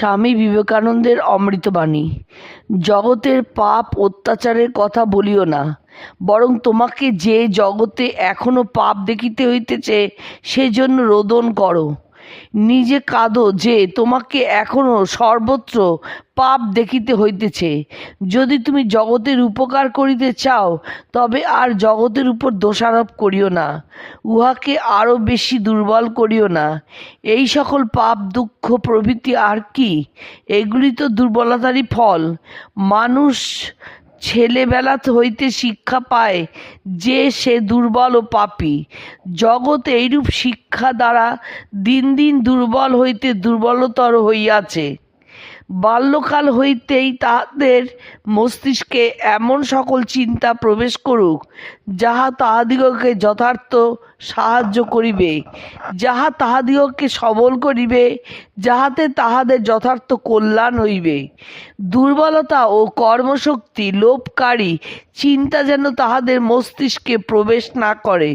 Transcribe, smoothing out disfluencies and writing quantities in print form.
স্বামী বিবেকানন্দের অমৃতবাণী। জগতের পাপ অত্যাচারের কথা বলিও না, বরং তোমাকে যে জগতে এখনো পাপ দেখিতে হইতেছে সেজন্য রোদন করো। নিজে কাঁদো যে তোমাকে এখনো সর্বত্র পাপ দেখিতে হইতেছে। যদি তুমি জগতের উপকার করিতে চাও, তবে আর জগতের উপর দোষারোপ করিও না, উহাকে আরও বেশি দুর্বল করিও না। এই সকল পাপ দুঃখ প্রভৃতি আর কি? এগুলি তো দুর্বলতারই ফল। মানুষ ছেলেবেলা হইতে শিক্ষা পায় যে সে দুর্বল ও পাপী। জগৎ এইরূপ শিক্ষা দ্বারা দিন দিন দুর্বল হইতে দুর্বলতর হইয়াছে। বাল্যকাল হইতেই তাহাদের মস্তিষ্কে এমন সকল চিন্তা প্রবেশ করুক, যাহা তাহাদিগকে যথার্থ সাহায্য করিবে, যাহা তাহাদিগকে সবল করিবে, যাহাতে তাহাদের যথার্থ কল্যাণ হইবে। দুর্বলতা ও কর্মশক্তি লোপকারী চিন্তা যেন তাহাদের মস্তিষ্কে প্রবেশ না করে।